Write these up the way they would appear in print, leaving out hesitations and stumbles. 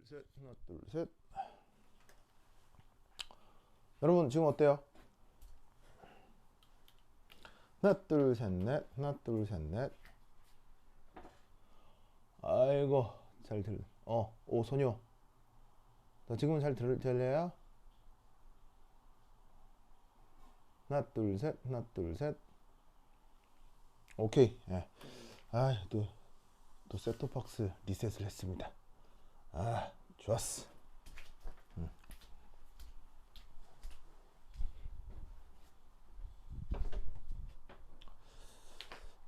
셋, 하나, 둘, 셋. 여러분 지금 어때요? 하나, 둘, 셋, 넷. 하나, 둘, 셋, 넷. 아이고, 잘 들. 오, 소녀. 너 지금은 잘 들려요? 하나, 둘, 셋. 하나, 둘, 셋. 오케이. 예. 또 셋톱박스 리셋을 했습니다. 좋았어.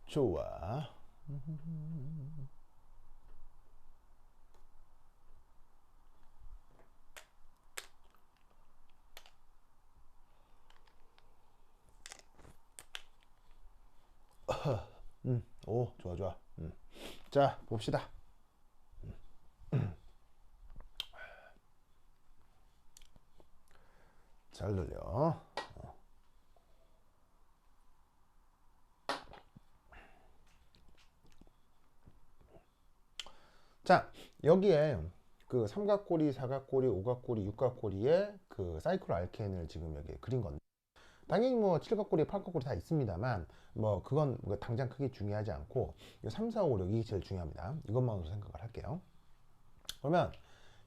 좋아. 오, 좋아, 좋아. 자, 봅시다. 잘 들려. 자, 여기에 그 삼각꼬리, 사각꼬리, 오각꼬리, 육각꼬리의 그 사이클 알케인을 지금 여기 그린 건데, 당연히 뭐 칠각꼬리, 팔각꼬리 다 있습니다만 뭐 그건 뭐 당장 크게 중요하지 않고 이 3, 4, 5, 6이 제일 중요합니다. 이것만으로 생각을 할게요. 그러면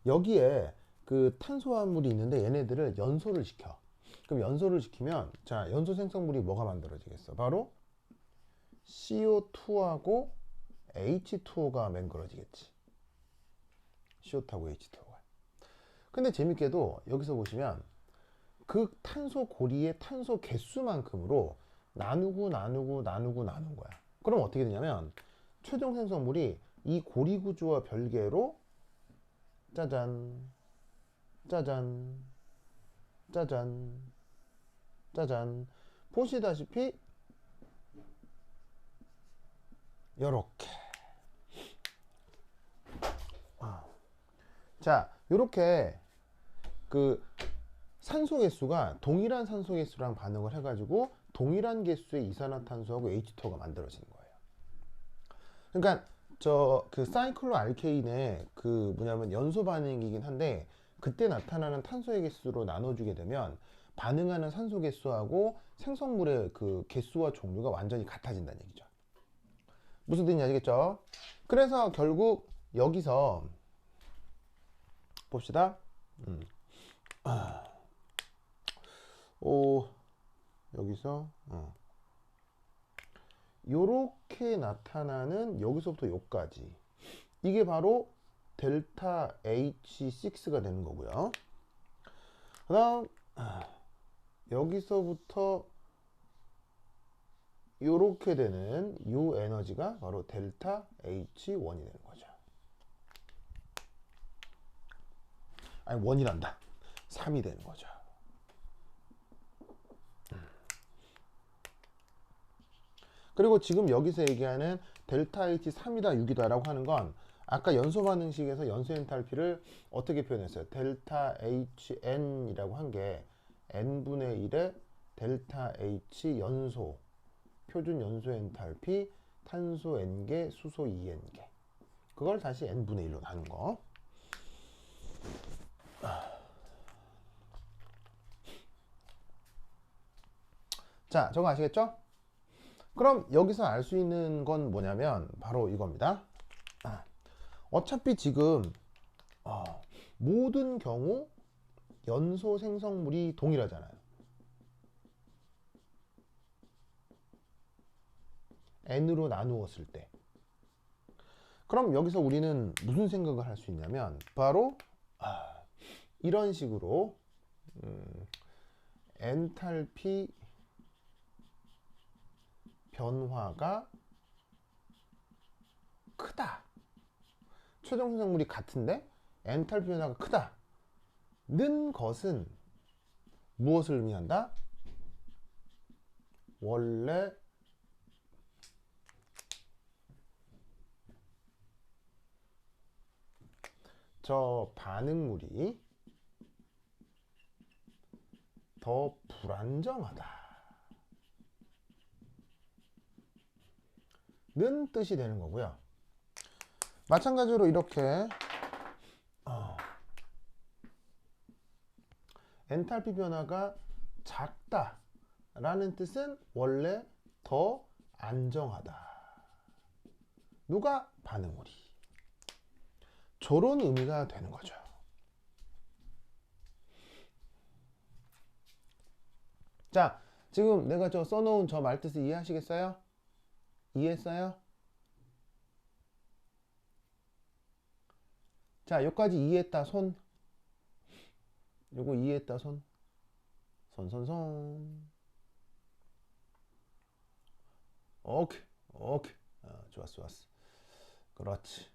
여기에 그 탄소화물이 있는데 얘네들을 연소를 시켜. 그럼 연소를 시키면 자, 연소 생성물이 뭐가 만들어지겠어? 바로 CO2하고 H2O가 맹글어지겠지. CO2하고 H2O가. 근데 재밌게도 여기서 보시면 그 탄소 고리의 탄소 개수만큼으로 나눈 거야. 그럼 어떻게 되냐면 최종 생성물이 이 고리 구조와 별개로 짜잔, 짜잔, 짜잔, 짜잔. 보시다시피 요렇게. 자, 요렇게 그 산소 개수가 동일한 산소 개수랑 반응을 해가지고 동일한 개수의 이산화탄소하고 H2O가 만들어지는 거예요. 그러니까 저 그 사이클로 알케인의 그 뭐냐면 연소 반응이긴 한데 그때 나타나는 탄소의 개수로 나눠주게 되면 반응하는 산소 개수하고 생성물의 그 개수와 종류가 완전히 같아진다는 얘기죠. 무슨 뜻인지 아시겠죠? 그래서 결국 여기서 봅시다. 오, 여기서 요렇게 나타나는 여기서부터 요까지 이게 바로 델타 H6가 되는 거고요. 그 다음 여기서부터 요렇게 되는 요 에너지가 바로 델타 H1이 되는 거죠. 아니 1이란다. 3이 되는 거죠. 그리고 지금 여기서 얘기하는 델타 H3이다 6이다 라고 하는 건 아까 연소 반응식에서 연소 엔탈피를 어떻게 표현했어요? 델타 HN이라고 한 게 n분의 1의 델타 H 연소 표준 연소 엔탈피 탄소 n개 수소 2n개 그걸 다시 n분의 1로 나눈 거. 자, 저거 아시겠죠? 그럼 여기서 알 수 있는 건 뭐냐면 바로 이겁니다. 어차피 지금 모든 경우 연소 생성물이 동일하잖아요. n으로 나누었을 때. 그럼 여기서 우리는 무슨 생각을 할 수 있냐면 바로 이런 식으로 엔탈피 변화가 크다. 최종 생성물이 같은데 엔탈피 변화가 크다. 는 것은 무엇을 의미한다? 원래 저 반응물이 더 불안정하다 는 뜻이 되는 거고요. 마찬가지로 이렇게 엔탈피 변화가 작다라는 뜻은 원래 더 안정하다. 누가? 반응물이. 저런 의미가 되는 거죠. 자, 지금 내가 저 써놓은 저 말뜻을 이해하시겠어요? 이해했어요? 자, 여기까지 이해했다 손. 요거 이해했다 손. 손. 오케이. 좋았어. 그렇지.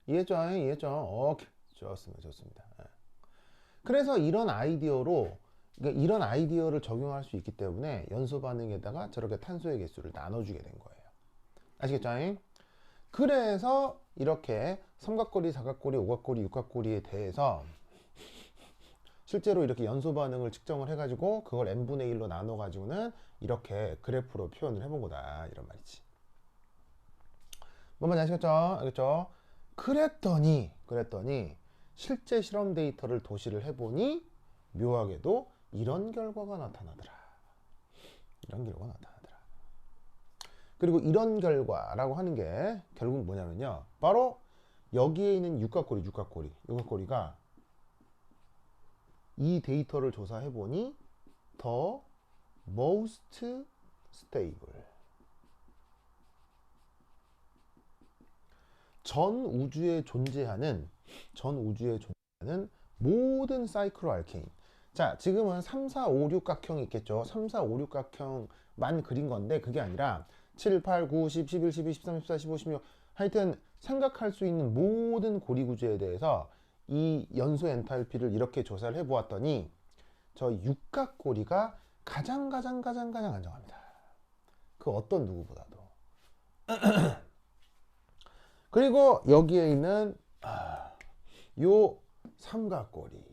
이해했죠? 오케이. 좋습니다. 그래서 이런 아이디어로, 그러니까 이런 아이디어를 적용할 수 있기 때문에 연소 반응에다가 저렇게 탄소의 개수를 나눠주게 된 거예요. 아시겠죠? 그래서 이렇게 삼각고리, 사각고리, 오각고리, 육각고리에 대해서 실제로 이렇게 연소 반응을 측정을 해가지고 그걸 n분의 1로 나눠가지고는 이렇게 그래프로 표현을 해본 거다, 이런 말이지. 뭔 말인지 아시겠죠? 알겠죠? 그랬더니 실제 실험 데이터를 도시를 해보니 묘하게도 이런 결과가 나타나더라. 그리고 이런 결과라고 하는 게 결국 뭐냐면요, 바로 여기에 있는 육각고리가 이 데이터를 조사해보니 the most stable, 전 우주에 존재하는 모든 사이클로알케인. 자, 지금은 3, 4, 5, 6 각형이 있겠죠. 3, 4, 5, 6 각형만 그린 건데 그게 아니라 7, 8, 9, 10, 11, 12, 13, 14, 15, 16 하여튼 생각할 수 있는 모든 고리 구조에 대해서 이 연소 엔탈피를 이렇게 조사를 해보았더니 저 육각고리가 가장 안정합니다. 그 어떤 누구보다도. 그리고 여기에 있는 요 삼각고리,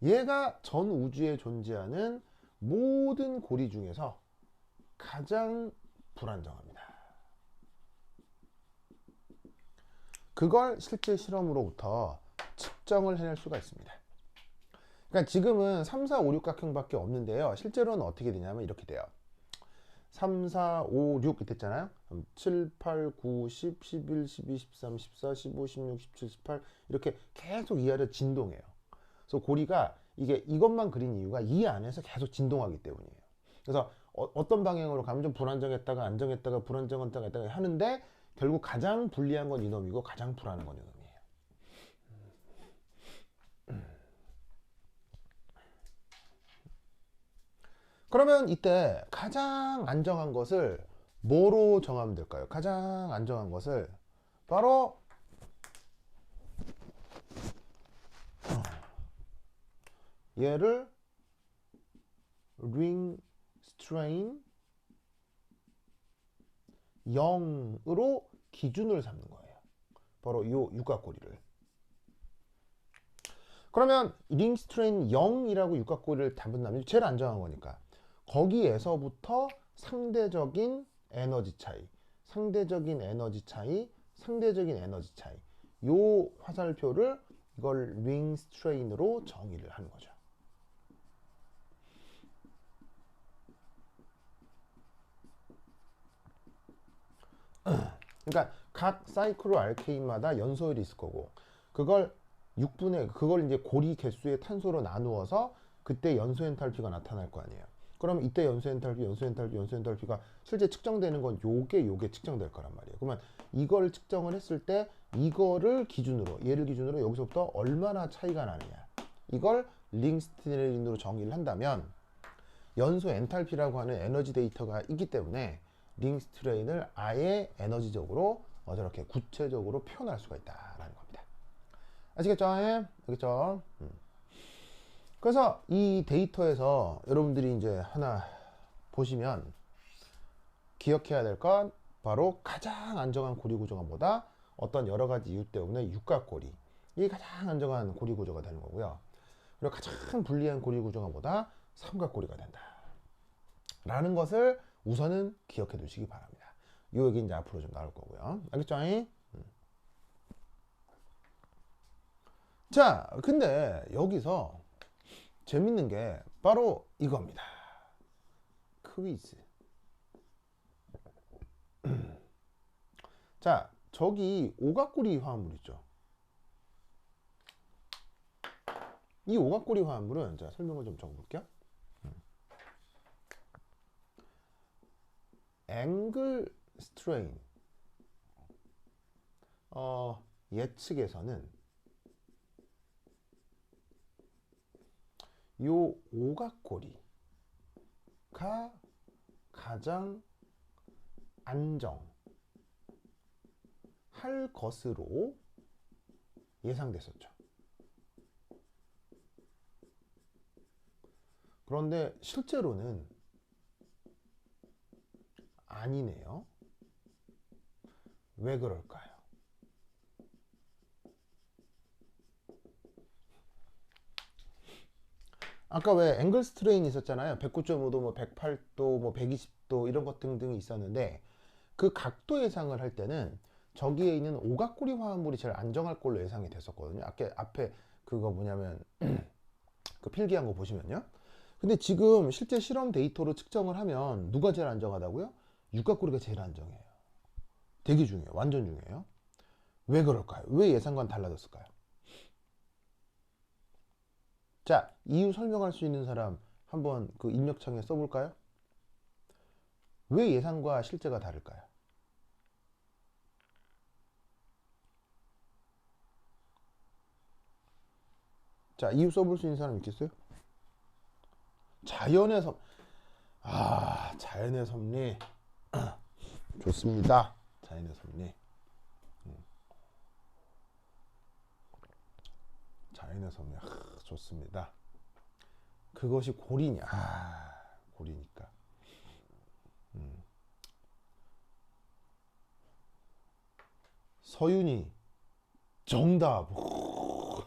얘가 전 우주에 존재하는 모든 고리 중에서 가장 불안정합니다. 그걸 실제 실험으로부터 측정을 해낼 수가 있습니다. 그러니까 지금은 3, 4, 5, 6 각형밖에 없는데요, 실제로는 어떻게 되냐면 이렇게 돼요. 3, 4, 5, 6 이때 있잖아요. 7, 8, 9, 10, 11, 12, 13, 14, 15, 16, 17, 18 이렇게 계속 이 아래 진동해요. 그래서 고리가 이것만 그린 이유가 이 안에서 계속 진동하기 때문이에요. 그래서 어떤 방향으로 가면 좀 불안정했다가 안정했다가 불안정했다가 하는데 결국 가장 불리한 건 이놈이고 가장 불안한 건 이놈이에요. 그러면 이때 가장 안정한 것을 뭐로 정하면 될까요? 가장 안정한 것을 바로 얘를 ring strain 0으로 기준을 삼는 거예요. 바로 이 육각고리를. 그러면 ring strain 0이라고 육각고리를 잡는다면 제일 안정한 거니까 거기에서부터 상대적인 에너지 차이, 요 화살표를 이걸 ring strain으로 정의를 하는 거죠. 그러니까 각 사이클로 알케인마다 연소율이 있을 거고 그걸 이제 고리 개수의 탄소로 나누어서 그때 연소 엔탈피가 나타날 거 아니에요. 그러면 이때 연소 엔탈피가 실제 측정되는 건 요게 측정될 거란 말이에요. 그러면 이걸 측정을 했을 때 얘를 기준으로 여기서부터 얼마나 차이가 나느냐, 이걸 링스트레인으로 정의를 한다면 연소 엔탈피라고 하는 에너지 데이터가 있기 때문에 링스트레인을 아예 에너지적으로 저렇게 구체적으로 표현할 수가 있다라는 겁니다. 아시겠죠? 예? 알겠죠? 그래서 이 데이터에서 여러분들이 이제 하나 보시면 기억해야 될 건 바로 가장 안정한 고리 구조가 뭐다? 어떤 여러 가지 이유 때문에 육각고리, 이게 가장 안정한 고리 구조가 되는 거고요. 그리고 가장 불리한 고리 구조가 뭐다? 삼각고리가 된다 라는 것을 우선은 기억해 두시기 바랍니다. 이 얘기 이제 앞으로 좀 나올 거고요. 알겠죠? 자, 근데 여기서 재밌는 게 바로 이겁니다. 퀴즈. 자, 저기 오각구리 화합물 있죠. 이 오각구리 화합물은 자, 설명을 좀 적어볼게요. 앵글 스트레인. 예측에서는 요 오각고리가 가장 안정할 것으로 예상됐었죠. 그런데 실제로는 아니네요. 왜 그럴까요? 아까 왜 앵글 스트레인 있었잖아요. 109.5도, 뭐 108도, 뭐 120도 이런 것 등등이 있었는데 그 각도 예상을 할 때는 저기에 있는 오각구리 화합물이 제일 안정할 걸로 예상이 됐었거든요. 앞에 그거 뭐냐면 그 필기한 거 보시면요. 근데 지금 실제 실험 데이터로 측정을 하면 누가 제일 안정하다고요? 육각구리가 제일 안정해요. 되게 중요해요. 완전 중요해요. 왜 그럴까요? 왜 예상과는 달라졌을까요? 자, 이유 설명할 수 있는 사람 한번 그 입력창에 써볼까요? 왜 예상과 실제가 다를까요? 자, 이유 써볼 수 있는 사람 있겠어요? 자연의 섭, 자연의 섭리. 좋습니다. 자연의 섭리. 자연의 섭리. 좋습니다. 그것이 고리냐? 고리니까. 서윤이 정답.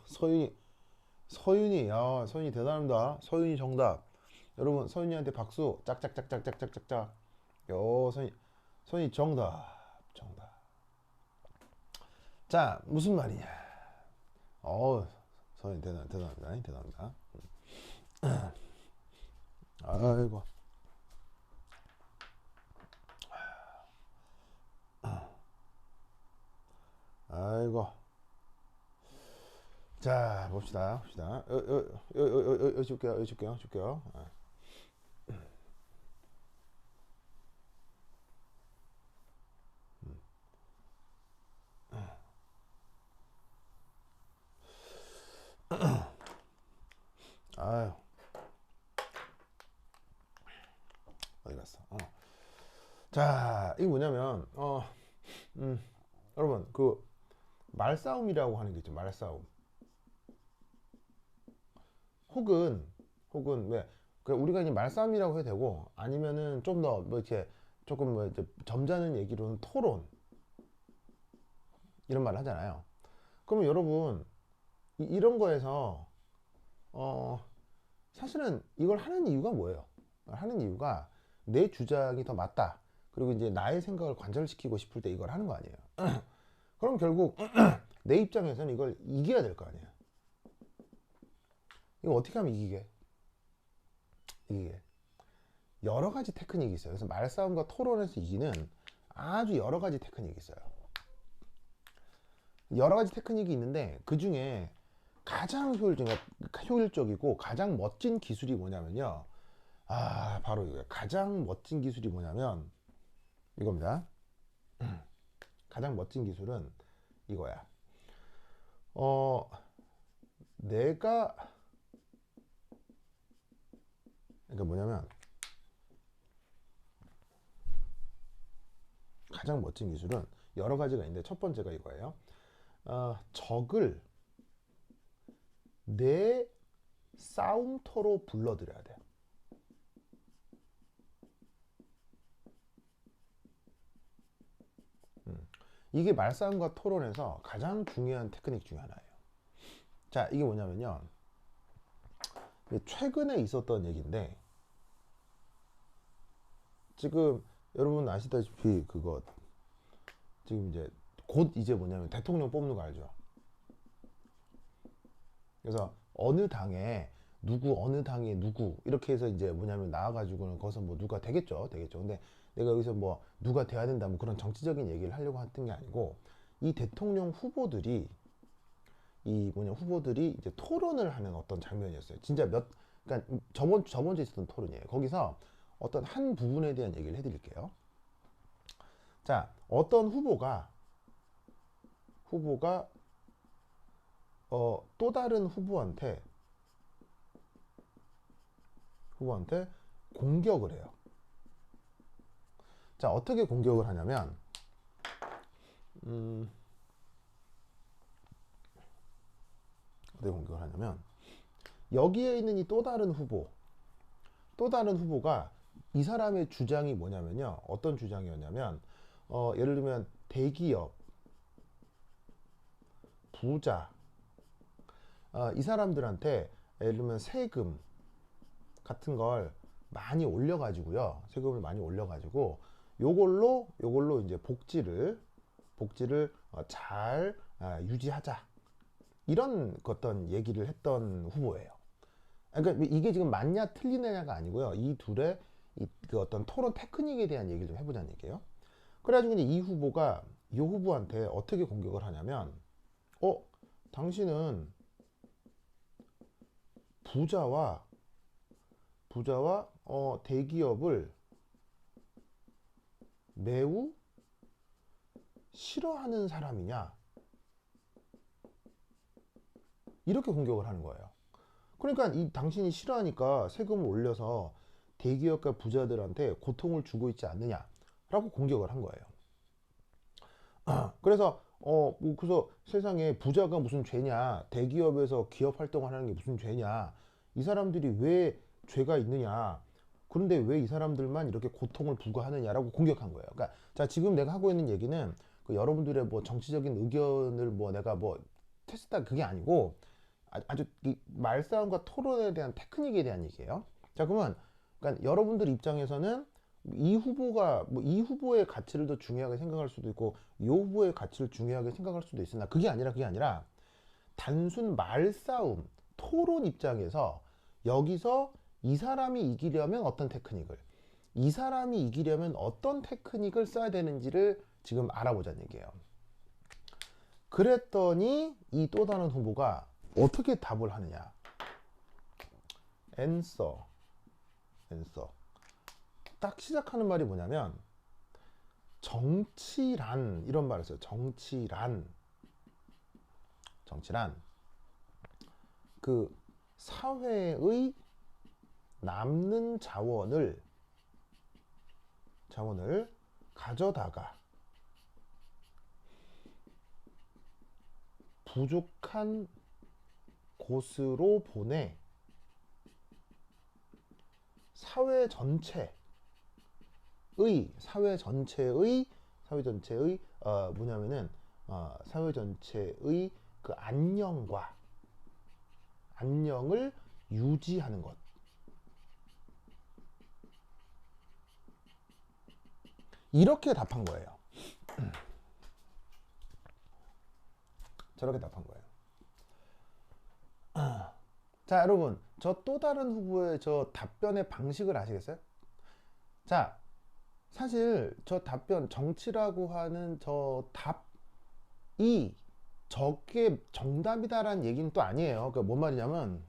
서윤이, 야, 서윤이 대단합니다. 서윤이 정답. 여러분, 서윤이한테 박수. 짝짝짝짝짝짝짝짝. 요, 서윤이 정답. 정답. 자, 무슨 말이냐? 서윤이 대단합니다. 대단합니다. 아이고. 아이고. 자, 봅시다. 여기 줄게요. 아유, 어디 갔어? 자, 이게 뭐냐면, 여러분, 그, 말싸움이라고 하는 게 있죠. 말싸움. 혹은 왜 우리가 이제 말싸움이라고 해도 되고 아니면은 좀 더 뭐 이렇게 조금 뭐 이제 점잖은 얘기로는 토론 이런 말을 하잖아요. 그러면 여러분 이런 거에서 사실은 이걸 하는 이유가 뭐예요? 하는 이유가 내 주장이 더 맞다. 그리고 이제 나의 생각을 관철시키고 싶을 때 이걸 하는 거 아니에요. 그럼 결국 내 입장에서는 이걸 이겨야 될 거 아니에요. 이거 어떻게 하면 이기게? 여러 가지 테크닉이 있어요. 그래서 말싸움과 토론에서 이기는 아주 여러 가지 테크닉이 있어요. 여러 가지 테크닉이 있는데 그 중에 가장 효율적이고 가장 멋진 기술이 뭐냐면요. 바로 이거예요. 가장 멋진 기술이 뭐냐면 이겁니다. 가장 멋진 기술은 이거야. 내가 그러니까 뭐냐면 가장 멋진 기술은 여러 가지가 있는데 첫 번째가 이거예요. 적을 내 싸움터로 불러들여야 돼요. 이게 말싸움과 토론에서 가장 중요한 테크닉 중에 하나예요. 자, 이게 뭐냐면요. 최근에 있었던 얘기인데 지금 여러분 아시다시피 그거 지금 이제 곧 이제 뭐냐면 대통령 뽑는 거 알죠? 그래서 어느 당에 누구, 어느 당에 누구 이렇게 해서 이제 뭐냐면 나와가지고는 거기서 뭐 누가 되겠죠, 되겠죠. 근데 내가 여기서 뭐 누가 돼야 된다 뭐 그런 정치적인 얘기를 하려고 했던 게 아니고 이 대통령 후보들이 이 뭐냐 후보들이 이제 토론을 하는 어떤 장면이었어요. 진짜 그러니까 저번 주에 있었던 토론이에요. 거기서 어떤 한 부분에 대한 얘기를 해드릴게요. 자, 어떤 후보가 또 다른 후보한테 공격을 해요. 자, 어떻게 공격을 하냐면 어떻게 공격을 하냐면 여기에 있는 이 또 다른 후보가 이 사람의 주장이 뭐냐면요. 어떤 주장이었냐면 예를 들면 대기업, 부자 이 사람들한테 예를 들면 세금 같은 걸 많이 올려가지고요. 세금을 많이 올려가지고 요걸로 이제 복지를 잘 유지하자. 이런 어떤 얘기를 했던 후보예요. 그러니까 이게 지금 맞냐 틀리느냐가 아니고요. 이 둘의 그 어떤 토론 테크닉에 대한 얘기를 좀 해보자는 얘기예요. 그래가지고 이제 이 후보한테 어떻게 공격을 하냐면, 당신은 부자와 대기업을 매우 싫어하는 사람이냐? 이렇게 공격을 하는 거예요. 그러니까 당신이 싫어하니까 세금을 올려서 대기업과 부자들한테 고통을 주고 있지 않느냐라고 공격을 한 거예요. 그래서 그래서 세상에 부자가 무슨 죄냐, 대기업에서 기업 활동을 하는 게 무슨 죄냐, 이 사람들이 왜 죄가 있느냐, 그런데 왜 이 사람들만 이렇게 고통을 부과하느냐라고 공격한 거예요. 그러니까 자, 지금 내가 하고 있는 얘기는 그 여러분들의 뭐 정치적인 의견을 뭐 내가 뭐 테스트한 그게 아니고 아주 이 말싸움과 토론에 대한 테크닉에 대한 얘기예요. 자, 그러면 그러니까 여러분들 입장에서는 이 후보의 가치를 더 중요하게 생각할 수도 있고 이 후보의 가치를 중요하게 생각할 수도 있으나 그게 아니라 단순 말싸움, 토론 입장에서 여기서 이 사람이 이기려면 어떤 테크닉을, 이 사람이 이기려면 어떤 테크닉을 써야 되는지를 지금 알아보자는 얘기예요. 그랬더니 이 또 다른 후보가 어떻게 답을 하느냐. answer. 딱 시작하는 말이 뭐냐면 정치란 이런 말을 써요. 정치란 그 사회의 남는 자원을 가져다가 부족한 곳으로 보내 사회 전체의 그 안녕을 유지하는 것. 이렇게 답한 거예요. 저렇게 답한 거예요. 자, 여러분, 저 또 다른 후보의 저 답변의 방식을 아시겠어요? 자, 사실 저 답변, 정치라고 하는 저 답이 저게 정답이다라는 얘기는 또 아니에요. 그러니까 뭔 말이냐면,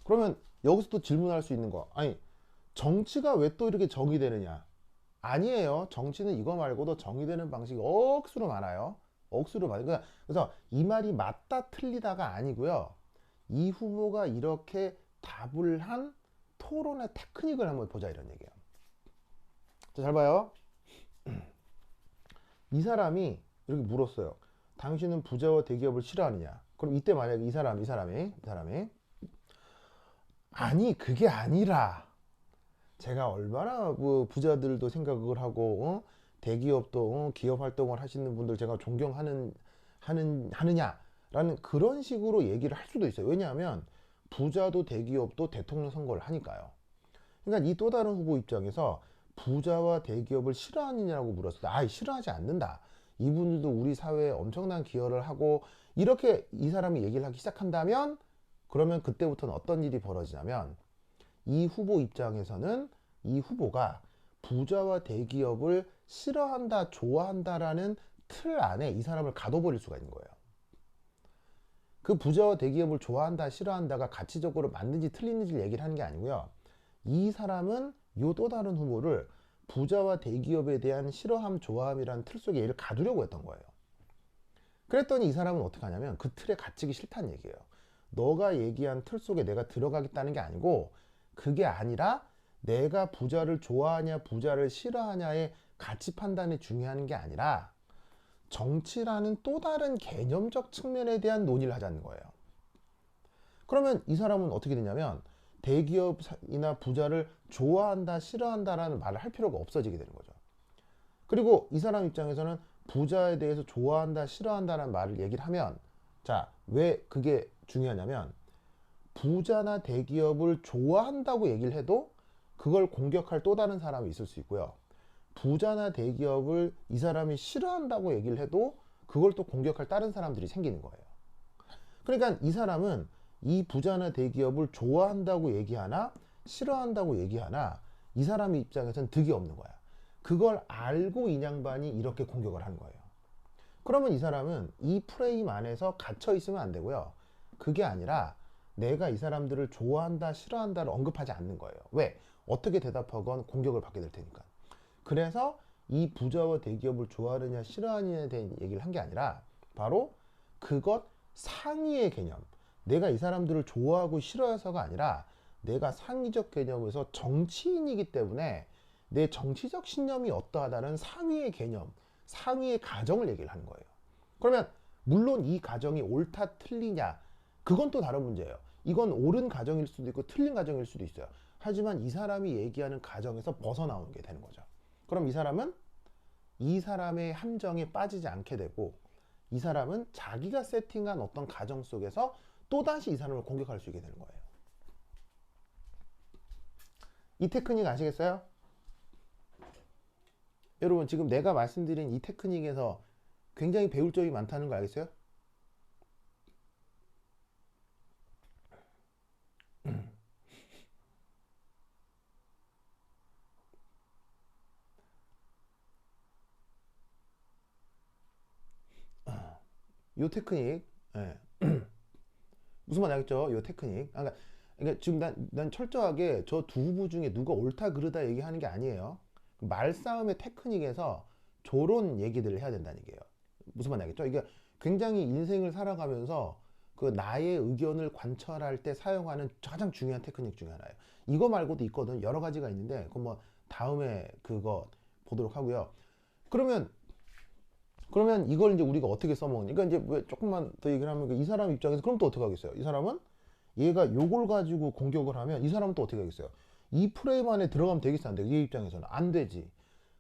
그러면 여기서 또 질문할 수 있는 거, 아니, 정치가 왜 또 이렇게 정의되느냐? 아니에요. 정치는 이거 말고도 정의되는 방식이 억수로 많아요. 그래서 이 말이 맞다 틀리다가 아니고요. 이 후보가 이렇게 답을 한 토론의 테크닉을 한번 보자 이런 얘기예요. 자, 잘 봐요. 이 사람이 이렇게 물었어요. 당신은 부자와 대기업을 싫어하느냐? 그럼 이때 만약에 이 사람이 아니 그게 아니라 제가 얼마나 뭐 부자들도 생각을 하고 대기업도 기업 활동을 하시는 분들 제가 하느냐라는 그런 식으로 얘기를 할 수도 있어요. 왜냐하면 부자도 대기업도 대통령 선거를 하니까요. 그러니까 이 또 다른 후보 입장에서 부자와 대기업을 싫어하느냐고 물었을 때 싫어하지 않는다. 이분들도 우리 사회에 엄청난 기여를 하고 이렇게 이 사람이 얘기를 하기 시작한다면 그러면 그때부터는 어떤 일이 벌어지냐면 이 후보 입장에서는 이 후보가 부자와 대기업을 싫어한다, 좋아한다라는 틀 안에 이 사람을 가둬버릴 수가 있는 거예요. 그 부자와 대기업을 좋아한다, 싫어한다가 가치적으로 맞는지 틀리는지 얘기를 하는 게 아니고요. 이 사람은 요 또 다른 후보를 부자와 대기업에 대한 싫어함, 좋아함이라는 틀 속에 얘를 가두려고 했던 거예요. 그랬더니 이 사람은 어떻게 하냐면 그 틀에 갇히기 싫다는 얘기예요. 너가 얘기한 틀 속에 내가 들어가겠다는 게 아니고 그게 아니라 내가 부자를 좋아하냐 부자를 싫어하냐의 가치 판단이 중요한 게 아니라 정치라는 또 다른 개념적 측면에 대한 논의를 하자는 거예요. 그러면 이 사람은 어떻게 되냐면 대기업이나 부자를 좋아한다 싫어한다라는 말을 할 필요가 없어지게 되는 거죠. 그리고 이 사람 입장에서는 부자에 대해서 좋아한다 싫어한다라는 말을 얘기를 하면 자, 왜 그게 중요하냐면 부자나 대기업을 좋아한다고 얘기를 해도 그걸 공격할 또 다른 사람이 있을 수 있고요. 부자나 대기업을 이 사람이 싫어한다고 얘기를 해도 그걸 또 공격할 다른 사람들이 생기는 거예요. 그러니까 이 사람은 이 부자나 대기업을 좋아한다고 얘기하나 싫어한다고 얘기하나 이 사람의 입장에서는 득이 없는 거야. 그걸 알고 이 양반이 이렇게 공격을 하는 거예요. 그러면 이 사람은 이 프레임 안에서 갇혀 있으면 안 되고요. 그게 아니라 내가 이 사람들을 좋아한다 싫어한다를 언급하지 않는 거예요. 왜? 어떻게 대답하건 공격을 받게 될 테니까. 그래서 이 부자와 대기업을 좋아하느냐 싫어하느냐에 대한 얘기를 한 게 아니라 바로 그것 상위의 개념, 내가 이 사람들을 좋아하고 싫어해서가 아니라 내가 상위적 개념에서 정치인이기 때문에 내 정치적 신념이 어떠하다는 상위의 개념, 상위의 가정을 얘기를 하는 거예요. 그러면 물론 이 가정이 옳다 틀리냐 그건 또 다른 문제예요. 이건 옳은 가정일 수도 있고 틀린 가정일 수도 있어요. 하지만 이 사람이 얘기하는 가정에서 벗어나오는 게 되는 거죠. 그럼 이 사람은 이 사람의 함정에 빠지지 않게 되고 이 사람은 자기가 세팅한 어떤 가정 속에서 또다시 이 사람을 공격할 수 있게 되는 거예요. 이 테크닉 아시겠어요? 여러분 지금 내가 말씀드린 이 테크닉에서 굉장히 배울 점이 많다는 거 알겠어요? 요 테크닉 예. 무슨 말 알겠죠? 요 테크닉 그러니까 지금 난 철저하게 저 두 후보 중에 누가 옳다 그르다 얘기하는 게 아니에요. 말싸움의 테크닉에서 저런 얘기들을 해야 된다는 얘기예요. 무슨 말 알겠죠? 이게 굉장히 인생을 살아가면서 그 나의 의견을 관철할 때 사용하는 가장 중요한 테크닉 중에 하나예요. 이거 말고도 있거든. 여러 가지가 있는데 그건 뭐 다음에 그거 보도록 하고요. 그러면 이걸 이제 우리가 어떻게 써먹니? 그러니까 이제 왜 조금만 더 얘기를 하면 이 사람 입장에서 그럼 또 어떻게 하겠어요? 이 사람은 얘가 요걸 가지고 공격을 하면 이 사람은 또 어떻게 하겠어요? 이 프레임 안에 들어가면 되겠어 안 돼? 얘 입장에서는 안 되지.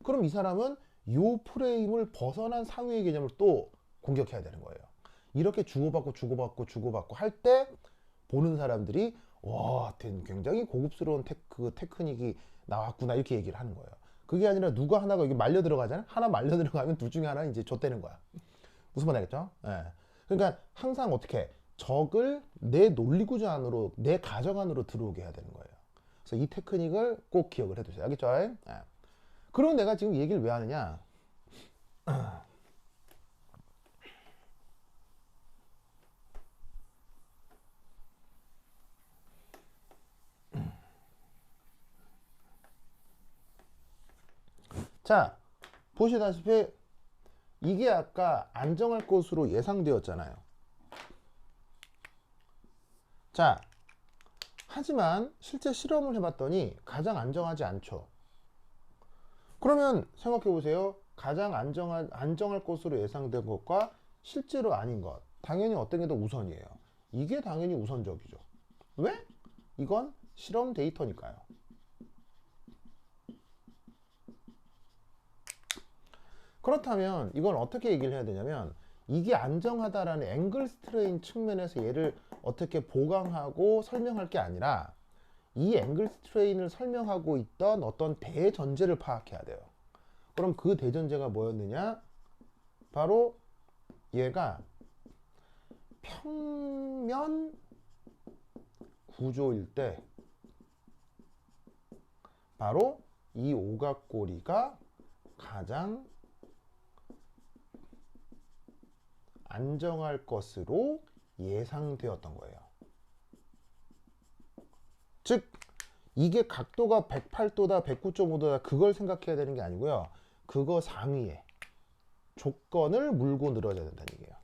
그럼 이 사람은 요 프레임을 벗어난 상위의 개념을 또 공격해야 되는 거예요. 이렇게 주고받고 할 때 보는 사람들이 와, 굉장히 고급스러운 테크닉이 나왔구나 이렇게 얘기를 하는 거예요. 그게 아니라 누가 하나가 여기 말려 들어가잖아. 하나 말려 들어가면 둘 중에 하나는 이제 좆되는 거야. 무슨 말 알겠죠? 예. 그러니까 항상 어떻게 적을 내 논리구조 안으로 내 가정 안으로 들어오게 해야 되는 거예요. 그래서 이 테크닉을 꼭 기억을 해두세요. 알겠죠? 예. 그럼 내가 지금 얘기를 왜 하느냐? 자, 보시다시피 이게 아까 안정할 것으로 예상되었잖아요. 자, 하지만 실제 실험을 해봤더니 가장 안정하지 않죠. 그러면 생각해 보세요. 가장 안정할 것으로 예상된 것과 실제로 아닌 것. 당연히 어떤 게 더 우선이에요. 이게 당연히 우선적이죠. 왜? 이건 실험 데이터니까요. 그렇다면 이건 어떻게 얘기를 해야 되냐면 이게 안정하다라는 앵글 스트레인 측면에서 얘를 어떻게 보강하고 설명할 게 아니라 이 앵글 스트레인을 설명하고 있던 어떤 대전제를 파악해야 돼요. 그럼 그 대전제가 뭐였느냐? 바로 얘가 평면 구조일 때 바로 이 오각고리가 가장 안정할 것으로 예상되었던 거예요. 즉 이게 각도가 108도다 109.5도다 그걸 생각해야 되는 게 아니고요. 그거 상위에 조건을 물고 늘어져야 된다는 얘기예요.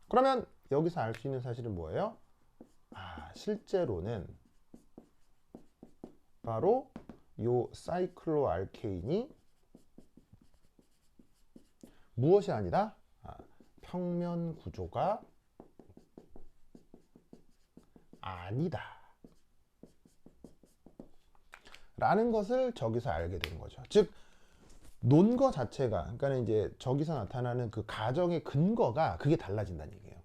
그러면 여기서 알 수 있는 사실은 뭐예요? 실제로는 바로 요 사이클로알케인이 무엇이 아니다? 평면 구조가 아니다 라는 것을 저기서 알게 되는 거죠. 즉 논거 자체가, 그러니까 이제 저기서 나타나는 그 가정의 근거가 그게 달라진다는 얘기예요.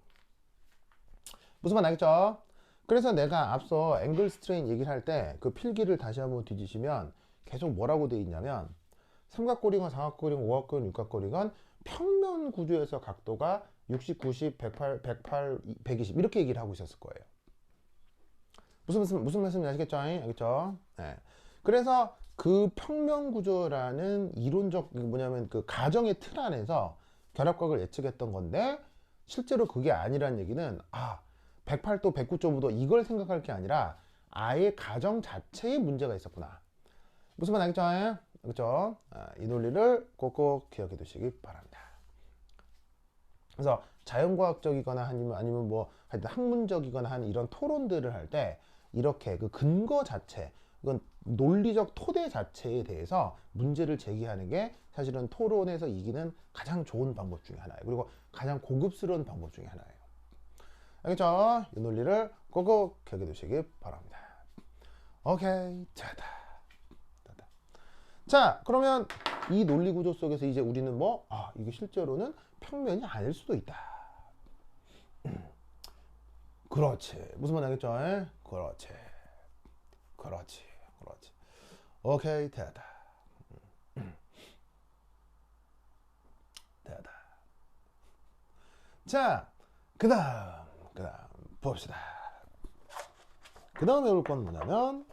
무슨 말 알겠죠? 그래서 내가 앞서 앵글 스트레인 얘기를 할 때 그 필기를 다시 한번 뒤지시면 계속 뭐라고 돼 있냐면 삼각고리건, 사각고리건, 오각고리건, 육각고리건 평면 구조에서 각도가 60, 90, 108, 108, 120 이렇게 얘기를 하고 있었을 거예요. 무슨 말씀인지 아시겠죠? 알겠죠? 네. 그래서 그 평면 구조라는 이론적 뭐냐면 그 가정의 틀 안에서 결합각을 예측했던 건데 실제로 그게 아니란 얘기는 108도, 109.5도 이걸 생각할 게 아니라 아예 가정 자체에 문제가 있었구나. 무슨 말 알겠죠? 그렇죠? 이 논리를 꼭꼭 기억해 두시기 바랍니다. 그래서 자연과학적이거나 아니면 뭐 하여튼 학문적이거나 한 이런 토론들을 할 때 이렇게 그 근거 자체, 그건 논리적 토대 자체에 대해서 문제를 제기하는 게 사실은 토론에서 이기는 가장 좋은 방법 중에 하나예요. 그리고 가장 고급스러운 방법 중에 하나예요. 알겠죠? 이 논리를 꼭꼭 기억해 두시기 바랍니다. 오케이, 됐다. 자, 그러면 이 논리 구조 속에서 이제 우리는 이게 실제로는 평면이 아닐 수도 있다. 그렇지. 무슨 말 알겠죠? 그렇지. 오케이, 됐다. 자, 그 다음 봅시다. 그 다음에 올 건 뭐냐면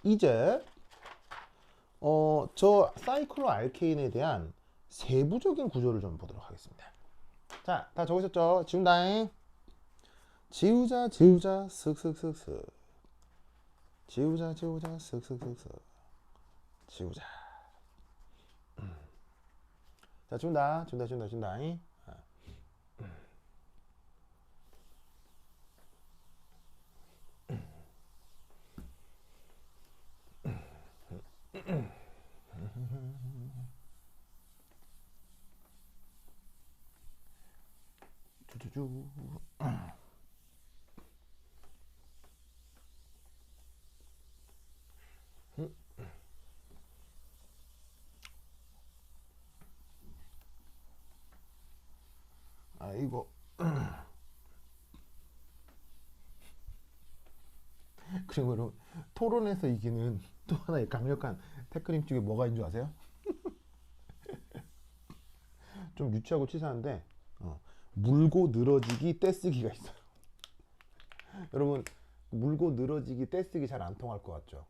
이제 저 사이클로 알케인에 대한 세부적인 구조를 좀 보도록 하겠습니다. 자, 다 적으셨죠? 지운다잉. 지우자 슥슥슥슥. 지우자 슥슥슥슥. 지우자. 자, 지운다. 쭈쭈쭈. 이거 그리고 여러분 토론에서 이기는 또 하나의 강력한 테크닉 중에 뭐가 있는 줄 아세요? 좀 유치하고 치사한데 물고 늘어지기 떼쓰기가 있어요. 여러분 물고 늘어지기 떼쓰기 잘 안 통할 것 같죠?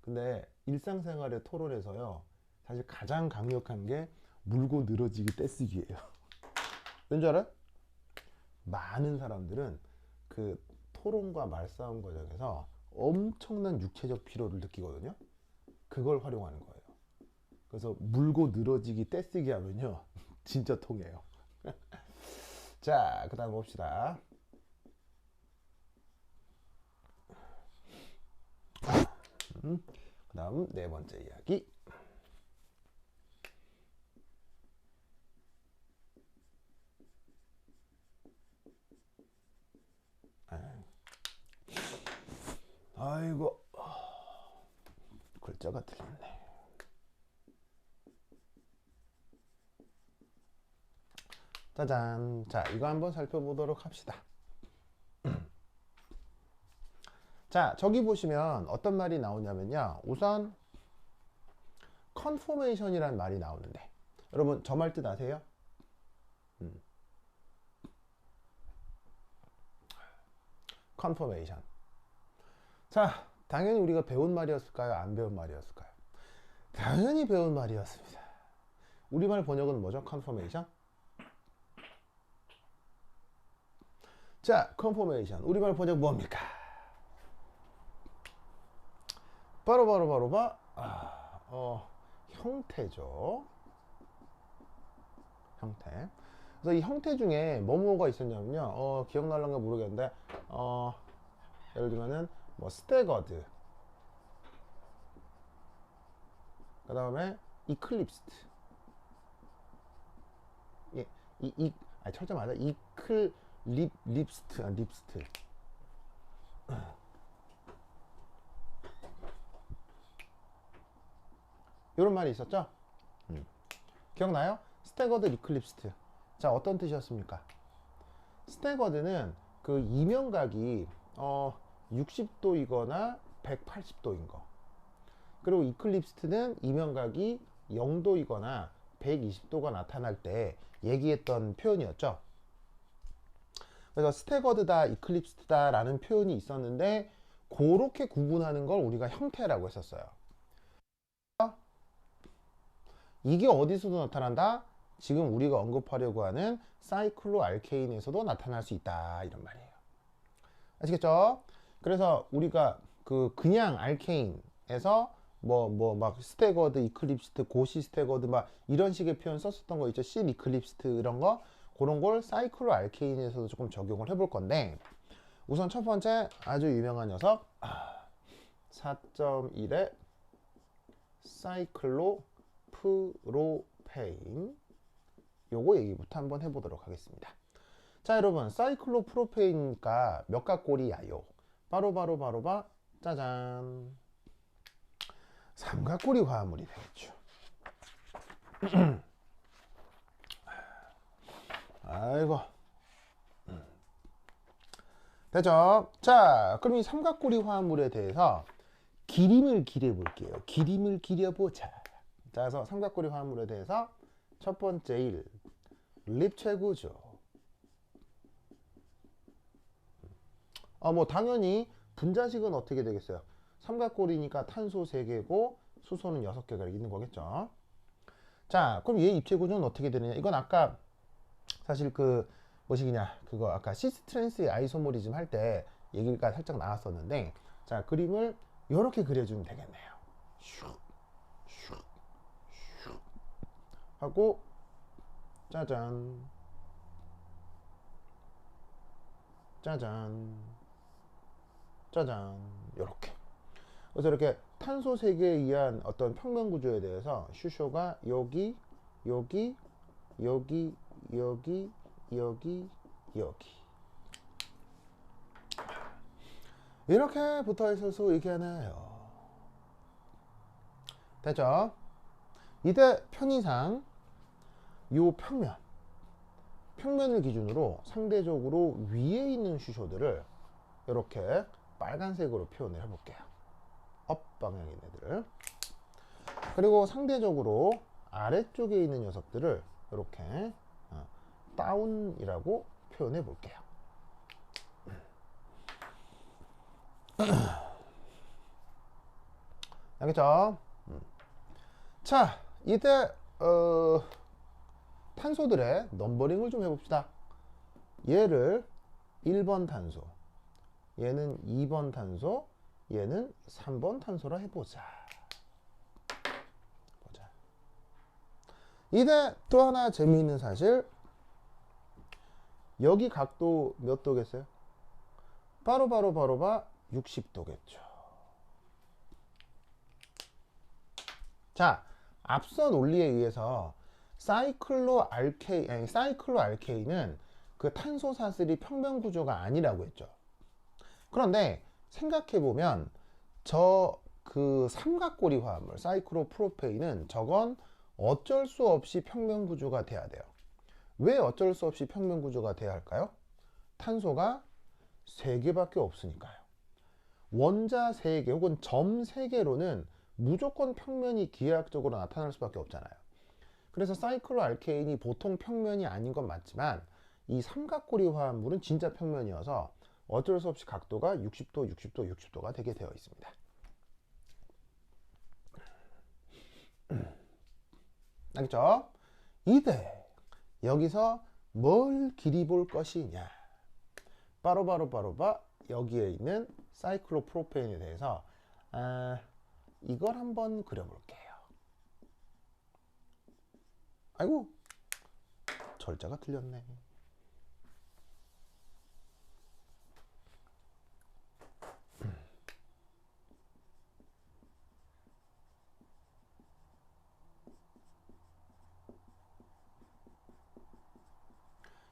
근데 일상생활의 토론에서요 사실 가장 강력한 게 물고 늘어지기 떼쓰기예요. 왠지 알아요? 많은 사람들은 그 토론과 말싸움 과정에서 엄청난 육체적 피로를 느끼거든요. 그걸 활용하는 거예요. 그래서 물고 늘어지기 떼쓰기 하면요 진짜 통해요. 자, 그 다음 봅시다. 그 다음 네 번째 이야기. 아이고 글자가 틀렸네. 짜잔. 자, 이거 한번 살펴보도록 합시다. 자, 저기 보시면 어떤 말이 나오냐면요. 우선 컨포메이션이라는 말이 나오는데 여러분 저 말 뜻 아세요? 컨포메이션. 자, 당연히 우리가 배운 말이었을까요? 안 배운 말이었을까요? 당연히 배운 말이었습니다. 우리말 번역은 뭐죠? 컨포메이션. 자, 컨포메이션. 우리말 번역 뭡니까? 바로 형태죠. 형태. 그래서 이 형태 중에 뭐가 있었냐면요. 기억날란가 모르겠는데, 예를 들면은 뭐 스태거드, 그 다음에 이클립스트. 예, 철자 맞아. 립스트. 이런 말이 있었죠? 기억나요? 스태거드, 이클립스트. 자, 어떤 뜻이었습니까? 스태거드는 그 이면각이 60도이거나 180도인 거. 그리고 이클립스트는 이면각이 0도이거나 120도가 나타날 때 얘기했던 표현이었죠. 그래서 스태거드다, 이클립스트다 라는 표현이 있었는데 그렇게 구분하는 걸 우리가 형태라고 했었어요. 이게 어디서도 나타난다? 지금 우리가 언급하려고 하는 사이클로 알케인에서도 나타날 수 있다, 이런 말이에요. 아시겠죠? 그래서 우리가 그냥 알케인에서 막 스태거드, 이클립스트, 고시 스태거드 막 이런 식의 표현 썼었던 거 있죠. 신 이클립스트 이런 거, 그런 걸 사이클로 알케인에서도 조금 적용을 해볼 건데, 우선 첫 번째 아주 유명한 녀석 4.1의 사이클로 프로페인, 요거 얘기부터 한번 해보도록 하겠습니다. 자, 여러분, 사이클로 프로페인이니까 몇 각골이야요? 바로 짜잔, 삼각골이 화합물이 되겠죠. 아이고, 됐죠? 자, 그럼 이 삼각골이 화합물에 대해서 기림을 기려볼게요. 기림을 기려보자. 자, 그래서 삼각골이 화합물에 대해서 첫 번째 1, 립체 구조. 뭐 당연히 분자식은 어떻게 되겠어요? 삼각골이니까 탄소 3개고 수소는 6개가 있는 거겠죠. 자, 그럼 얘 입체 구조는 어떻게 되느냐? 이건 아까 사실 뭐시기냐, 그거 아까 시스트랜스 아이소모리즘 할 때 얘기가 살짝 나왔었는데, 자, 그림을 이렇게 그려주면 되겠네요. 슉 하고 짜잔 요렇게. 그래서 이렇게 탄소 3개에 의한 어떤 평면 구조에 대해서 슈쇼가 여기 이렇게 붙어 있어서 얘기하나요? 됐죠? 이때 편의상 요 평면을 기준으로 상대적으로 위에 있는 슈쇼들을 이렇게 빨간색으로 표현을 해볼게요. 업 방향인 애들을. 그리고 상대적으로 아래쪽에 있는 녀석들을 이렇게 다운이라고 표현해 볼게요. 알겠죠? 자, 이때 탄소들의 넘버링을 좀 해봅시다. 얘를 1번 탄소, 얘는 2번 탄소, 얘는 3번 탄소라 해보자. 이때 또 하나 재미있는 사실, 여기 각도 몇 도겠어요? 바로 60도겠죠. 자, 앞선 논리에 의해서 사이클로 알케인은 그 탄소 사슬이 평면 구조가 아니라고 했죠. 그런데 생각해보면 삼각고리 화합물 사이클로 프로페인은 저건 어쩔 수 없이 평면 구조가 돼야 돼요. 왜 어쩔 수 없이 평면 구조가 돼야 할까요? 탄소가 3개밖에 없으니까요. 원자 3개 혹은 점 3개로는 무조건 평면이 기하학적으로 나타날 수밖에 없잖아요. 그래서 사이클로 알케인이 보통 평면이 아닌 건 맞지만 이 삼각고리 화합물은 진짜 평면이어서 어쩔 수 없이 각도가 60도, 60도, 60도가 되게 되어 있습니다. 알겠죠? 이때 여기서 뭘 길이 볼 것이냐? 바로 여기에 있는 사이클로프로페인에 대해서 이걸 한번 그려볼게요. 아이고, 절자가 틀렸네.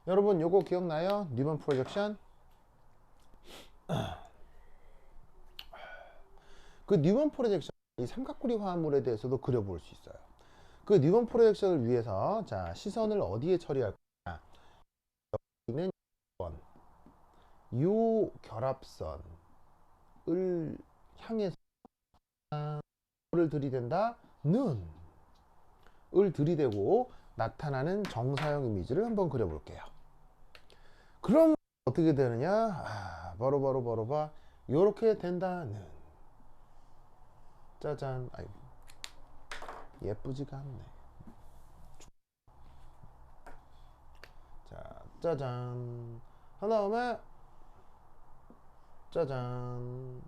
여러분 요거 기억나요? 뉴먼 프로젝션? 그 뉴먼 프로젝션 이 삼각구리 화합물에 대해서도 그려볼 수 있어요. 그 뉴먼 프로젝션을 위해서 자 시선을 어디에 처리할 거냐? 여기는 요 결합선을 향해서 를 들이댄다 는 을 들이대고 나타나는 정사형 이미지를 한번 그려볼게요. 그럼 어떻게 되느냐? 바로 봐. 요렇게 된다는. 짜잔. 아이고, 예쁘지가 않네. 자, 짜잔. 한 다음에 짜잔.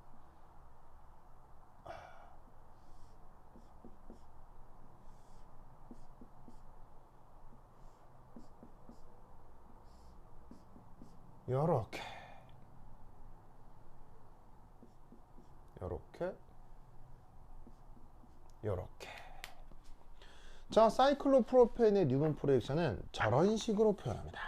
요렇게 요렇게. 자, 사이클로프로펜의 뉴먼 프로젝션은 저런 식으로 표현합니다.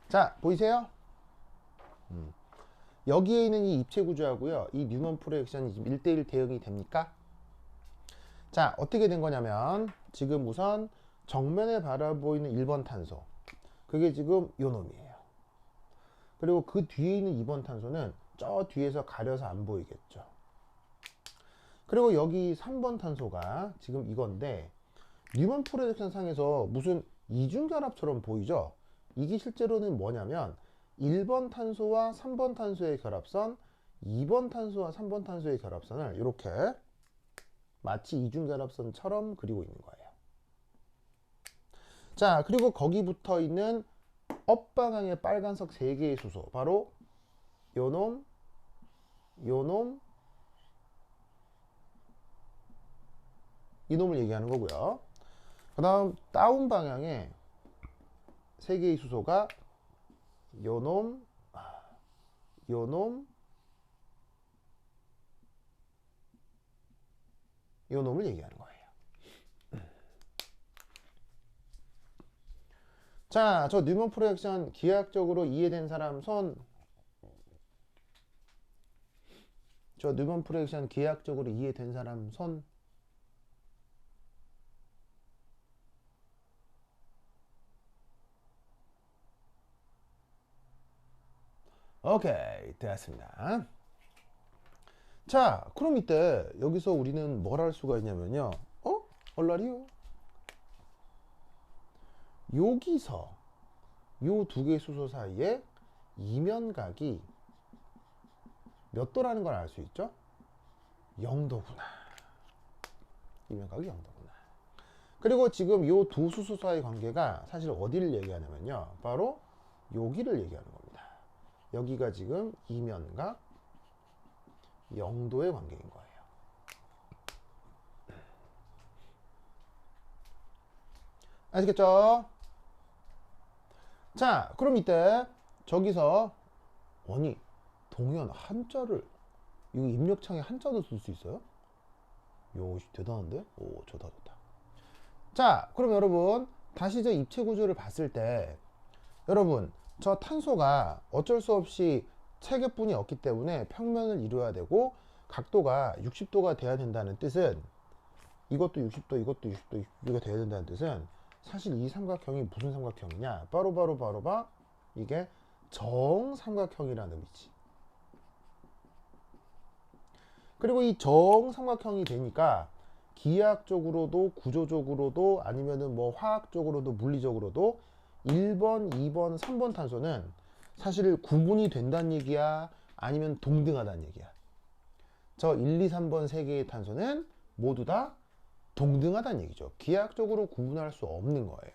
자, 보이세요? 여기에 있는 이 입체 구조하고요, 이 뉴먼 프로젝션이 지금 1대1 대응이 됩니까? 자, 어떻게 된 거냐면 지금 우선 정면에 바라보이는 1번 탄소, 그게 지금 요 놈이에요. 그리고 그 뒤에 있는 2번 탄소는 저 뒤에서 가려서 안 보이겠죠. 그리고 여기 3번 탄소가 지금 이건데 뉴먼 프로젝션 상에서 무슨 이중결합처럼 보이죠? 이게 실제로는 뭐냐면 1번 탄소와 3번 탄소의 결합선, 2번 탄소와 3번 탄소의 결합선을 이렇게 마치 이중결합선처럼 그리고 있는 거예요. 자, 그리고 거기 붙어 있는 업 방향의 빨간색 3개의 수소, 바로 요놈, 요놈, 이놈을 얘기하는 거고요. 그 다음 다운 방향에 3개의 수소가 요놈, 요놈, 요놈을 얘기하는 거예요. 자, 저 뉴먼 프로젝션 기하학적으로 이해된 사람 손. 저 뉴먼 프로젝션 기하학적으로 이해된 사람 손. 오케이, 됐습니다. 자, 그럼 이때 여기서 우리는 뭘 할 수가 있냐면요. 얼라리요? 여기서 요 두 개의 수소 사이에 이면각이 몇 도라는 걸 알 수 있죠? 0도구나. 이면각이 0도구나. 그리고 지금 요 두 수소 사이 관계가 사실 어디를 얘기하냐면요. 바로 여기를 얘기하는 겁니다. 여기가 지금 이면각 0도의 관계인 거예요. 아시겠죠? 자, 그럼 이때 저기서 아니 동현 한자를 이거 입력창에 한자도 쓸 수 있어요? 요 대단한데? 오, 좋다. 자, 그럼 여러분 다시 저 입체 구조를 봤을 때 여러분 저 탄소가 어쩔 수 없이 체계뿐이 없기 때문에 평면을 이루어야 되고 각도가 60도가 돼야 된다는 뜻은 이것도 60도, 이것도 60도, 60도가 돼야 된다는 뜻은 사실 이 삼각형이 무슨 삼각형이냐? 바로 이게 정삼각형이라는 의미지. 그리고 이 정삼각형이 되니까 기하학적으로도 구조적으로도 아니면은 뭐 화학적으로도 물리적으로도 1번, 2번, 3번 탄소는 사실 구분이 된다는 얘기야? 아니면 동등하다는 얘기야? 저 1, 2, 3번 세 개의 탄소는 모두 다 동등하다는 얘기죠. 기하학적으로 구분할 수 없는 거예요.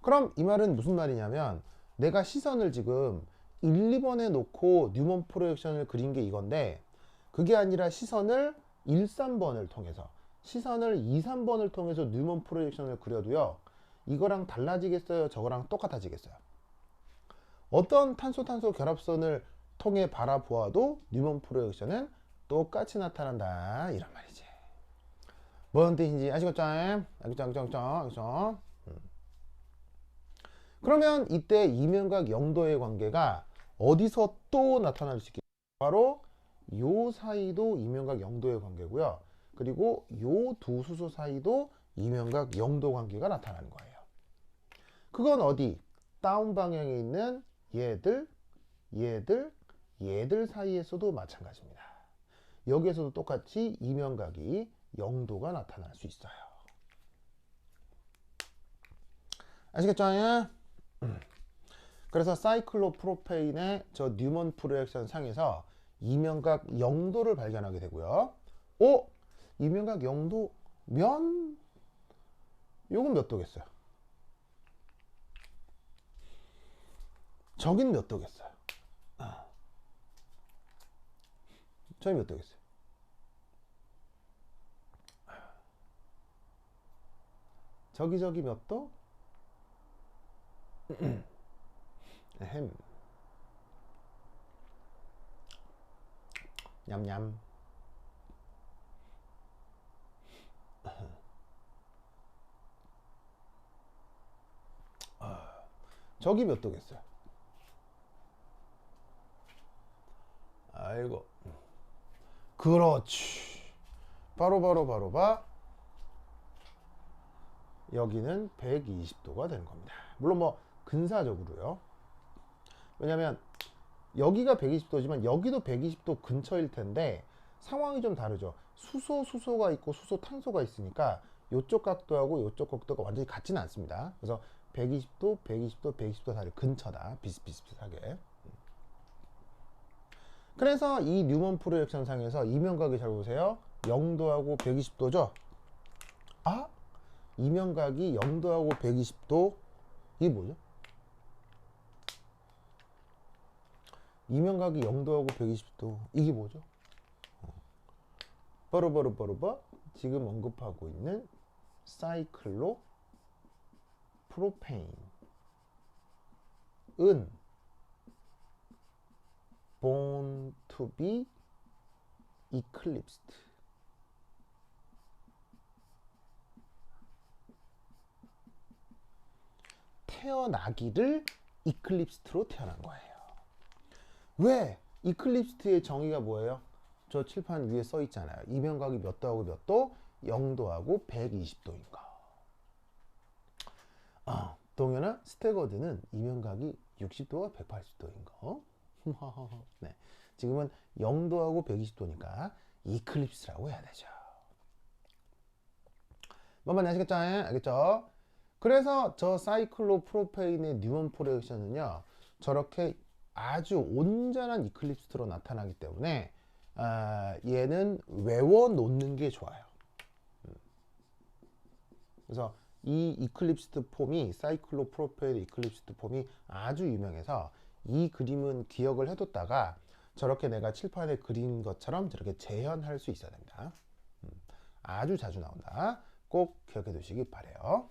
그럼 이 말은 무슨 말이냐면 내가 시선을 지금 1, 2번에 놓고 뉴먼 프로젝션을 그린 게 이건데 그게 아니라 시선을 1, 3번을 통해서 시선을 2, 3번을 통해서 뉴먼 프로젝션을 그려도요. 이거랑 달라지겠어요? 저거랑 똑같아지겠어요? 어떤 탄소-탄소 결합선을 통해 바라보아도 뉴먼 프로젝션은 똑같이 나타난다 이런 말이지. 뭔 뜻인지 아시겠죠? 알겠죠? 그러면 이때 이면각 영도의 관계가 어디서 또 나타날 수 있겠죠? 바로 요 사이도 이면각 영도의 관계고요. 그리고 요 두 수소 사이도 이면각 영도 관계가 나타나는 거예요. 그건 어디? 다운 방향에 있는 얘들, 얘들, 얘들 사이에서도 마찬가지입니다. 여기에서도 똑같이 이면각이 영도가 나타날 수 있어요. 아시겠죠? 그래서 사이클로프로페인의 저 뉴먼 프로젝션 상에서 이면각 영도를 발견하게 되고요. 오! 이면각 영도면 요건 몇 도겠어요? 저긴 몇 도겠어요? 저기 몇 도겠어요? 저기 몇 도? 햄. 냠냠. 저기 몇 도겠어요? 아이고. 그렇지. 바로 봐. 여기는 120도가 되는 겁니다. 물론 뭐 근사적으로요. 왜냐면 여기가 120도지만 여기도 120도 근처일 텐데 상황이 좀 다르죠. 수소가 있고 수소 탄소가 있으니까 이쪽 각도하고 이쪽 각도가 완전히 같지는 않습니다. 그래서 120도, 120도 사이 근처다. 비슷비슷하게. 그래서 이 뉴먼 프로젝션 상에서 이면각이 잘 보세요. 0도하고 120도죠. 아? 이면각이 0도하고 120도 이게 뭐죠? 이면각이 0도하고 120도 이게 뭐죠? 바로 지금 언급하고 있는 사이클로 프로페인은 born to be eclipsed. 태어나기를 이클립스트로 태어난 거예요. 왜? 이클립스트의 정의가 뭐예요? 저 칠판 위에 써 있잖아요. 이면각이 몇 도하고 몇 도? 0도하고 120도인 거. 동현아, 스테거드는 이면각이 60도와 180도인 거. 네. 지금은 0도하고 120도니까 이클립스라고 해야 되죠. 뭔 말인지 아시겠죠? 알겠죠? 그래서 저 사이클로프로페인의 뉴먼 프로젝션은요. 저렇게 아주 온전한 이클립스로 나타나기 때문에 얘는 외워놓는 게 좋아요. 그래서 이 이클립스트 폼이 사이클로프로페인 이클립스트 폼이 아주 유명해서 이 그림은 기억을 해뒀다가 저렇게 내가 칠판에 그린 것처럼 저렇게 재현할 수 있어야 됩니다. 아주 자주 나온다. 꼭 기억해 두시기 바래요.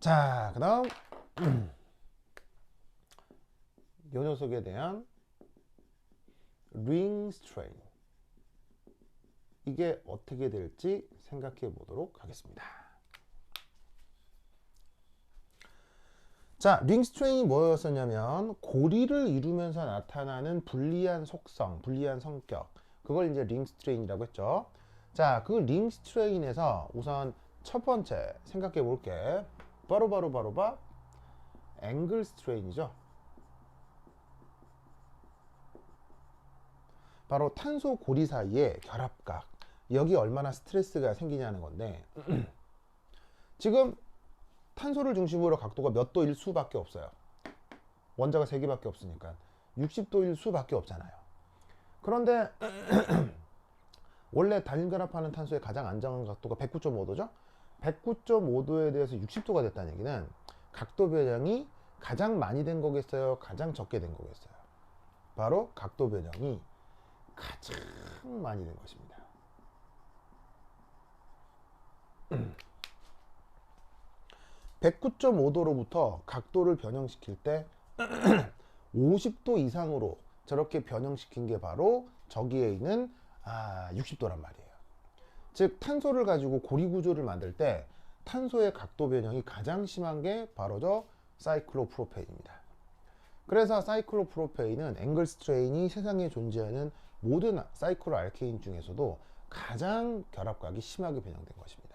자, 그 다음 이 녀석에 대한 링 스트레인 이게 어떻게 될지 생각해 보도록 하겠습니다. 자, 링 스트레인이 뭐였었냐면 고리를 이루면서 나타나는 불리한 속성, 불리한 성격 그걸 이제 링 스트레인이라고 했죠. 자, 그 링 스트레인에서 우선 첫 번째 생각해 볼게. 바로 앵글 스트레인이죠. 바로 탄소 고리 사이의 결합각, 여기 얼마나 스트레스가 생기냐는 건데 지금 탄소를 중심으로 각도가 몇 도일 수밖에 없어요. 원자가 3개밖에 없으니까 60도일 수밖에 없잖아요. 그런데 원래 단일결합하는 탄소의 가장 안정한 각도가 109.5도죠. 109.5도에 대해서 60도가 됐다는 얘기는 각도 변형이 가장 많이 된 거겠어요? 가장 적게 된 거겠어요? 바로 각도 변형이 가장 많이 된 것입니다. 109.5도로부터 각도를 변형시킬 때 50도 이상으로 저렇게 변형시킨 게 바로 저기에 있는 60도란 말이에요. 즉 탄소를 가지고 고리 구조를 만들 때 탄소의 각도 변형이 가장 심한 게 바로 저 사이클로프로페인입니다. 그래서 사이클로프로페인은 앵글 스트레인이 세상에 존재하는 모든 사이클로 알케인 중에서도 가장 결합각이 심하게 변형된 것입니다.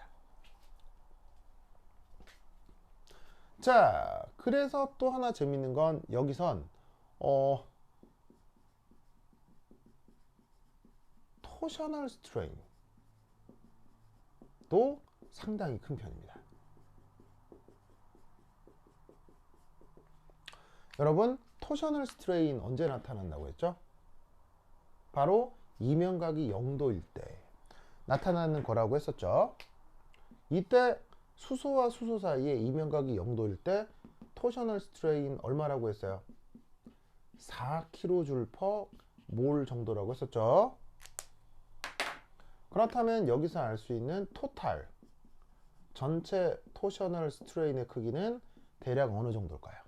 자, 그래서 또 하나 재밌는 건 여기선 토셔널 스트레인도 상당히 큰 편입니다. 여러분, 토셔널 스트레인 언제 나타난다고 했죠? 바로 이면각이 0도일 때 나타나는 거라고 했었죠. 이때 수소와 수소 사이에 이면각이 0도일 때 토셔널 스트레인 얼마라고 했어요? 4kJ/몰 정도라고 했었죠. 그렇다면 여기서 알 수 있는 토탈 전체 토셔널 스트레인의 크기는 대략 어느 정도일까요?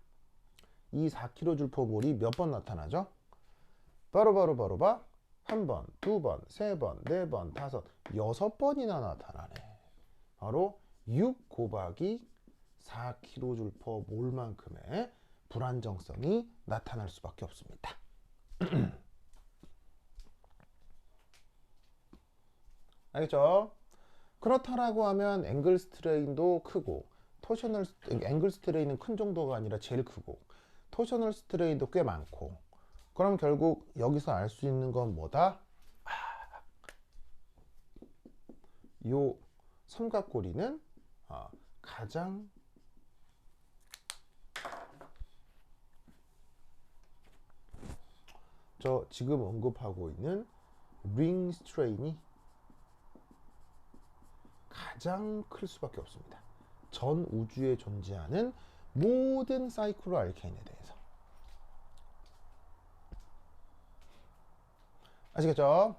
이 4kJ/몰이 몇 번 나타나죠? 바로 한 번, 두 번, 세 번, 네 번, 다섯, 6번이나 나타나네. 바로 6 곱하기 4kJ/몰만큼의 불안정성이 나타날 수밖에 없습니다. 알겠죠? 그렇다라고 하면 앵글 스트레인도 크고 앵글 스트레인은 큰 정도가 아니라 제일 크고 토셔널 스트레인도 꽤 많고, 그럼 결국 여기서 알 수 있는 건 뭐다? 요 삼각고리는 가장 저 지금 언급하고 있는 링 스트레인이 가장 클 수밖에 없습니다. 전 우주에 존재하는 모든 사이클로 알케인에 대해서. 아시겠죠?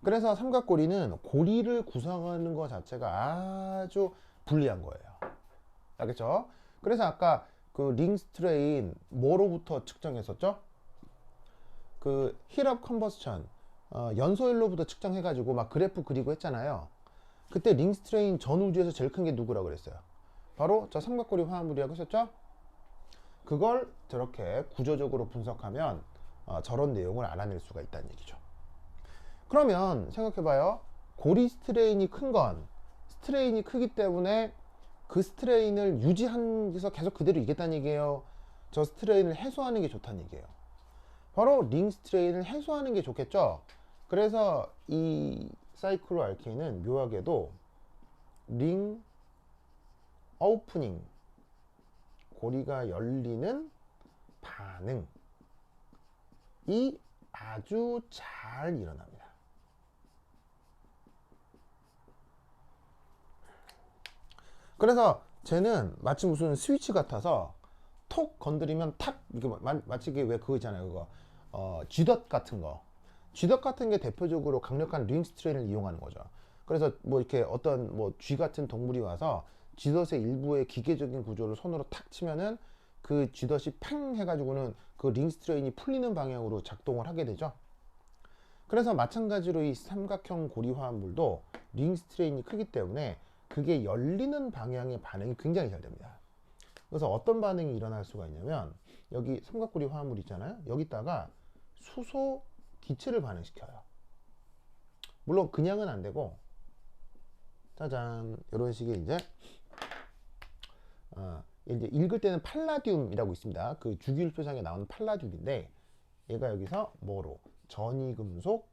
그래서 삼각고리는 고리를 구성하는 것 자체가 아주 불리한 거예요. 알겠죠? 그래서 아까 그 링 스트레인 뭐로부터 측정했었죠? 그 힐업 컨버스천 연소율로부터 측정해가지고 막 그래프 그리고 했잖아요. 그때 링 스트레인 전 우주에서 제일 큰 게 누구라고 그랬어요? 바로 저 삼각고리 화합물이라고 했었죠? 그걸 저렇게 구조적으로 분석하면 저런 내용을 알아낼 수가 있다는 얘기죠. 그러면 생각해봐요. 고리 스트레인이 큰 건 스트레인이 크기 때문에 그 스트레인을 유지해서 계속 그대로 있겠다는 얘기예요? 저 스트레인을 해소하는 게 좋다는 얘기예요? 바로 링 스트레인을 해소하는 게 좋겠죠. 그래서 이 사이클로 알케인은 묘하게도 링 오프닝, 고리가 열리는 반응이 아주 잘 일어납니다. 그래서 쟤는 마치 무슨 스위치 같아서 톡 건드리면 탁 이렇게 마치 왜 그거 있잖아요. 그거 쥐덫 같은 거. 쥐덫 같은 게 대표적으로 강력한 링 스트레인을 이용하는 거죠. 그래서 뭐 이렇게 어떤 뭐 쥐 같은 동물이 와서 쥐덫의 일부의 기계적인 구조를 손으로 탁 치면은 그 쥐덫이 팽 해가지고는 그 링 스트레인이 풀리는 방향으로 작동을 하게 되죠. 그래서 마찬가지로 이 삼각형 고리 화합물도 링 스트레인이 크기 때문에 그게 열리는 방향의 반응이 굉장히 잘 됩니다. 그래서 어떤 반응이 일어날 수가 있냐면 여기 삼각고리 화합물 있잖아요. 여기다가 수소 기체를 반응시켜요. 물론 그냥은 안 되고 짜잔 이런 식의 이제 읽을 때는 팔라듐이라고 있습니다. 그 주기율표상에 나오는 팔라듐인데 얘가 여기서 뭐로 전이금속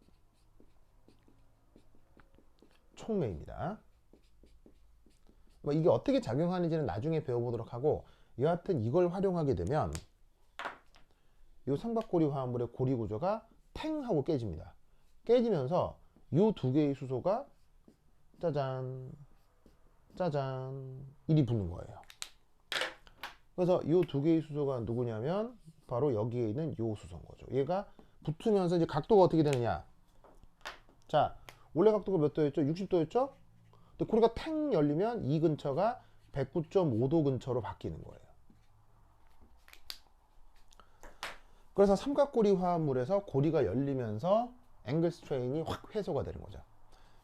촉매입니다. 뭐 이게 어떻게 작용하는지는 나중에 배워보도록 하고, 여하튼 이걸 활용하게 되면 이 삼각고리 화합물의 고리 구조가 탱 하고 깨집니다. 깨지면서 이 두 개의 수소가 짜잔 짜잔 일이 붙는 거예요. 그래서 이 두 개의 수소가 누구냐면 바로 여기에 있는 이 수소인 거죠. 얘가 붙으면서 이제 각도가 어떻게 되느냐. 자, 원래 각도가 몇 도였죠? 60도였죠? 근데 고리가 탱 열리면 이 근처가 109.5도 근처로 바뀌는 거예요. 그래서 삼각고리 화합물에서 고리가 열리면서 앵글 스트레인이 확 해소가 되는 거죠.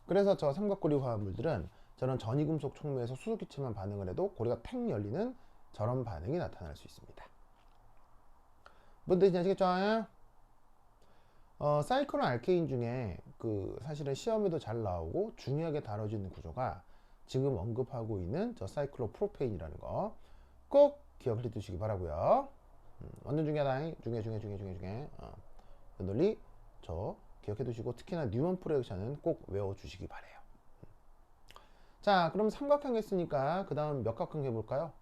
그래서 저 삼각고리 화합물들은 저런 전이금속 촉매에서 수소기체만 반응을 해도 고리가 탱 열리는 저런 반응이 나타날 수 있습니다. 뭔 뜻인지 아시겠죠? 사이클론 알케인 중에 사실은 시험에도 잘 나오고 중요하게 다뤄지는 구조가 지금 언급하고 있는 저 사이클로 프로페인이라는 거 꼭 기억해 두시기 바라고요. 완전 중요하다. 중요해. 그 논리 저 기억해 두시고, 특히나 뉴먼 프로젝션은 꼭 외워 주시기 바래요. 자, 그럼 삼각형 했으니까 그 다음 몇 각형 해볼까요?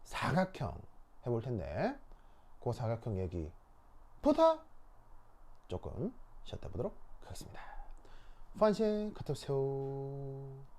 사각형 해볼 텐데, 그 사각형 얘기보다 조금 쉬었다 보도록 하겠습니다. 판시 카톡 세요.